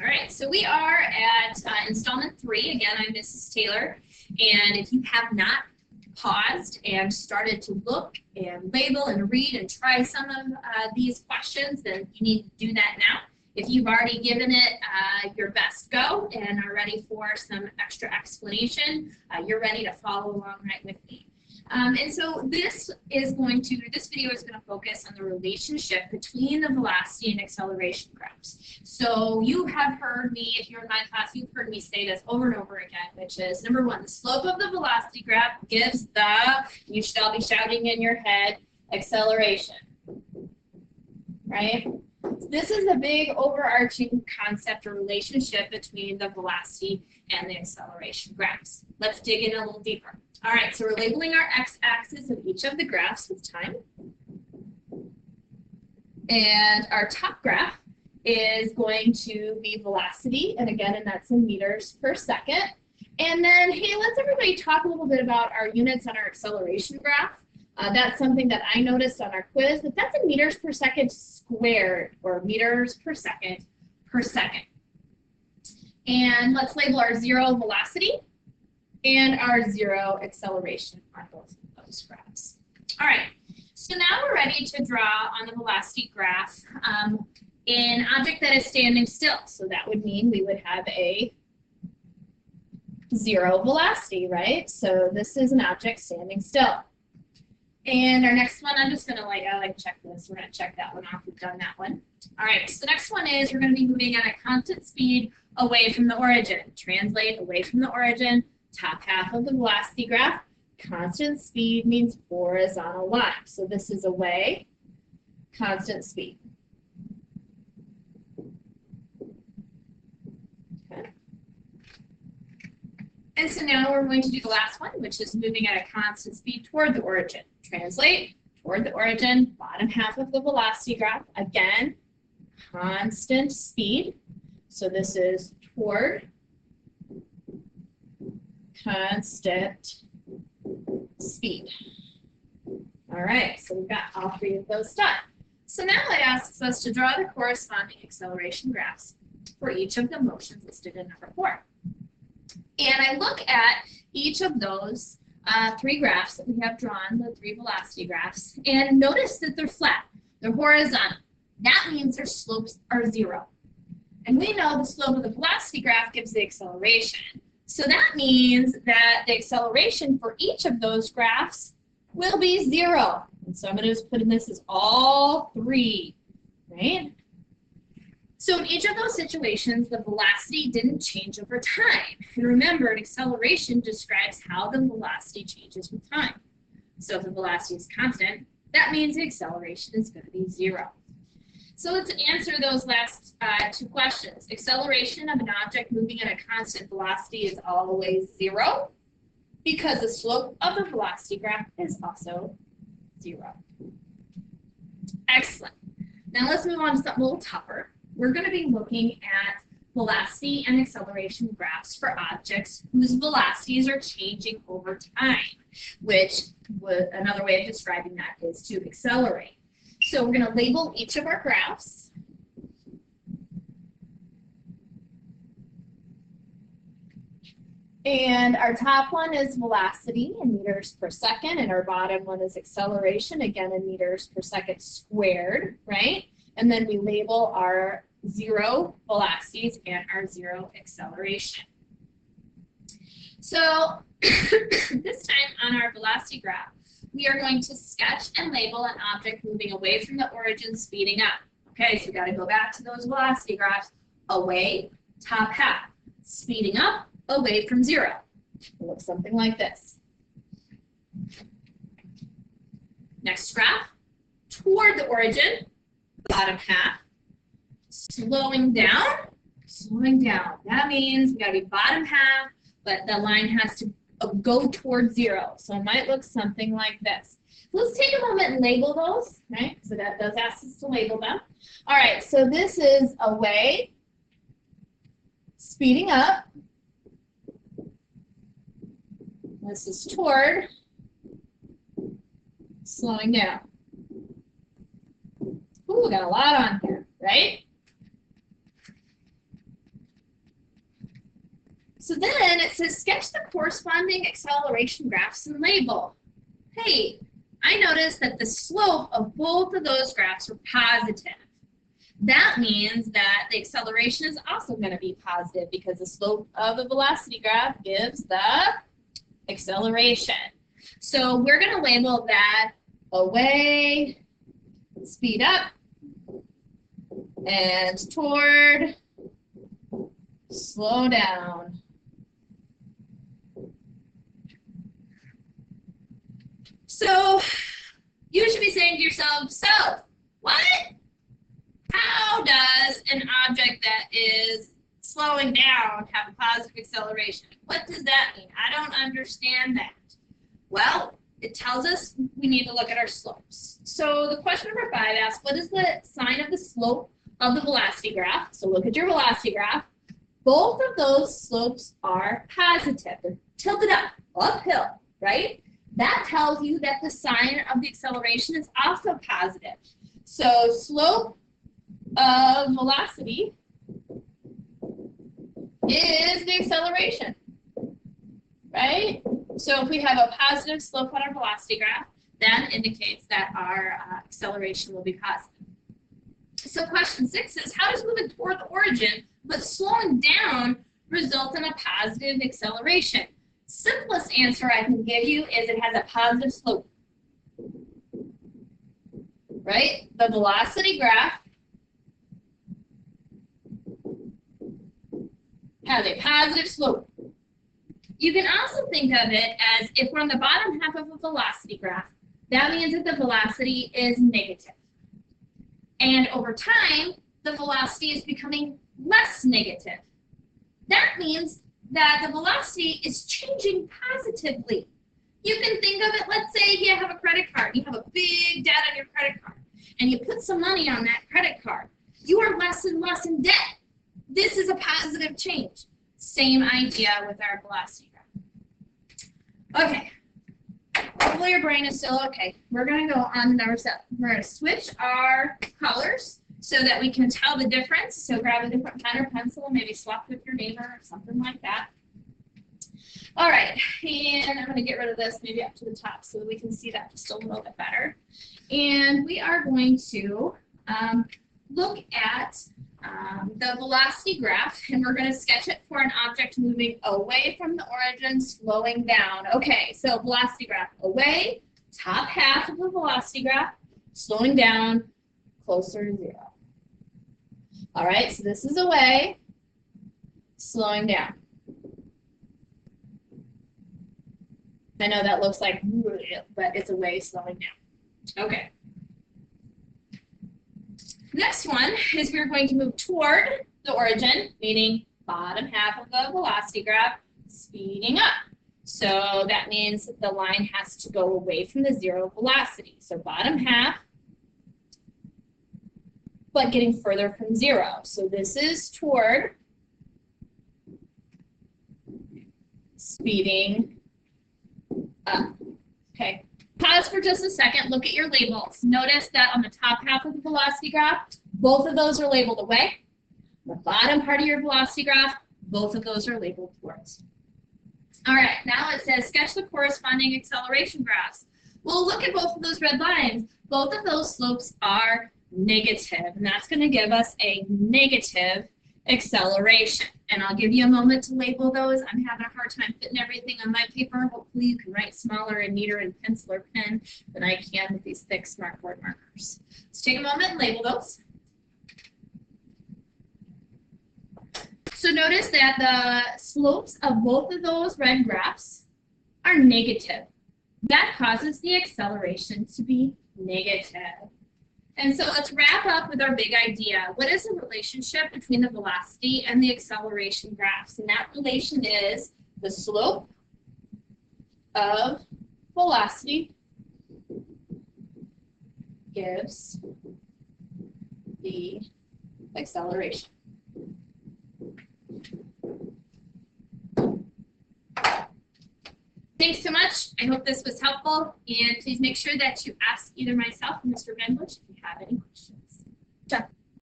All right, so we are at installment 3. Again, I'm Mrs. Taylor, and if you have not paused and started to look and label and read and try some of these questions, then you need to do that now. If you've already given it your best go and are ready for some extra explanation, you're ready to follow along right with me. And so this video is going to focus on the relationship between the velocity and acceleration graphs. So you have heard me, if you're in my class, you've heard me say this over and over again, which is number one, the slope of the velocity graph gives you shall be shouting in your head, acceleration, right? This is a big overarching concept or relationship between the velocity and the acceleration graphs. Let's dig in a little deeper. All right, so we're labeling our x-axis of each of the graphs with time. And our top graph is going to be velocity, and that's in meters per second. And then, hey, let's everybody talk a little bit about our units on our acceleration graph. That's something that I noticed on our quiz, that that's in meters per second squared, or meters per second. And let's label our 0 velocity and our 0 acceleration on both of those graphs. All right, so now we're ready to draw on the velocity graph an object that is standing still. So that would mean we would have a 0 velocity, right? So this is an object standing still. And our next one, I'm just going to check this. We're going to check that one off. We've done that one. All right, so the next one is we're going to be moving at a constant speed away from the origin. Translate away from the origin, top half of the velocity graph. Constant speed means horizontal line. So this is away, constant speed. Okay. And so now we're going to do the last one, which is moving at a constant speed toward the origin. Translate, toward the origin, bottom half of the velocity graph. Again, constant speed. So this is toward, constant speed. All right, so we've got all 3 of those done. So now it asks us to draw the corresponding acceleration graphs for each of the motions listed in number 4. And I look at each of those 3 graphs that we have drawn, the 3 velocity graphs, and notice that they're flat. They're horizontal. That means their slopes are 0. And we know the slope of the velocity graph gives the acceleration. So that means that the acceleration for each of those graphs will be 0. And so I'm going to just put in this as all 3, right? So in each of those situations, the velocity didn't change over time. And remember, an acceleration describes how the velocity changes with time. So if the velocity is constant, that means the acceleration is going to be 0. So let's answer those last 2 questions. Acceleration of an object moving at a constant velocity is always 0 because the slope of the velocity graph is also 0. Excellent. Now let's move on to something a little tougher. We're going to be looking at velocity and acceleration graphs for objects whose velocities are changing over time, which another way of describing that is to accelerate. So we're going to label each of our graphs. And our top one is velocity in meters per second, and our bottom one is acceleration, again in meters per second squared, right? And then we label our 0 velocities and our 0 acceleration. So this time on our velocity graph, we are going to sketch and label an object moving away from the origin, speeding up. Okay, so we've got to go back to those velocity graphs. Away, top half. Speeding up, away from 0. It looks something like this. Next graph, toward the origin, bottom half. Slowing down. That means we got to be bottom half, but the line has to go towards 0. So it might look something like this. Let's take a moment and label those, right? So that does ask us to label them. All right, so this is away, speeding up. This is toward, slowing down. Ooh, we got a lot on here, right? So then it says sketch the corresponding acceleration graphs and label. Hey, I noticed that the slope of both of those graphs are positive. That means that the acceleration is also going to be positive because the slope of the velocity graph gives the acceleration. So we're going to label that away, speed up, and toward, slow down. So you should be saying to yourself, so what? How does an object that is slowing down have a positive acceleration? What does that mean? I don't understand that. Well, it tells us we need to look at our slopes. So the question number 5 asks, what is the sign of the slope of the velocity graph? So look at your velocity graph. Both of those slopes are positive. They're tilted up, uphill, right? That tells you that the sign of the acceleration is also positive. So slope of velocity is the acceleration, right? So if we have a positive slope on our velocity graph, that indicates that our acceleration will be positive. So question 6 is, how does moving toward the origin but slowing down result in a positive acceleration? Simplest answer I can give you is it has a positive slope, right? The velocity graph has a positive slope. You can also think of it as if we're on the bottom half of a velocity graph, that means that the velocity is negative. And over time, the velocity is becoming less negative. That means that the velocity is changing positively. You can think of it, let's say you have a credit card. You have a big debt on your credit card, and you put some money on that credit card. You are less and less in debt. This is a positive change. Same idea with our velocity graph. Okay. Hopefully your brain is still okay. We're going to go on to number 7. We're going to switch our colors so that we can tell the difference. So grab a different pen or pencil, maybe swap with your neighbor or something like that. All right, and I'm going to get rid of this maybe up to the top so that we can see that just a little bit better. And we are going to look at the velocity graph, and we're going to sketch it for an object moving away from the origin, slowing down. Okay, so velocity graph away, top half of the velocity graph, slowing down, closer to 0. All right, so this is away, slowing down. I know that looks like, but it's away, slowing down. Okay. Next one is we're going to move toward the origin, meaning bottom half of the velocity graph, speeding up. So that means the line has to go away from the 0 velocity. So bottom half, but getting further from 0. So this is toward, speeding up. Okay. Pause for just a second. Look at your labels. Notice that on the top half of the velocity graph, both of those are labeled away. The bottom part of your velocity graph, both of those are labeled towards. All right, now it says sketch the corresponding acceleration graphs. Well, look at both of those red lines. Both of those slopes are negative, and that's going to give us a negative acceleration. And I'll give you a moment to label those. I'm having a hard time fitting everything on my paper. Hopefully you can write smaller and neater in pencil or pen than I can with these thick smartboard markers. Let's take a moment and label those. So notice that the slopes of both of those red graphs are negative. That causes the acceleration to be negative. And so let's wrap up with our big idea. What is the relationship between the velocity and the acceleration graphs? And that relation is the slope of velocity gives the acceleration. Thanks so much. I hope this was helpful. And please make sure that you ask either myself or Mr. Benbush if you have any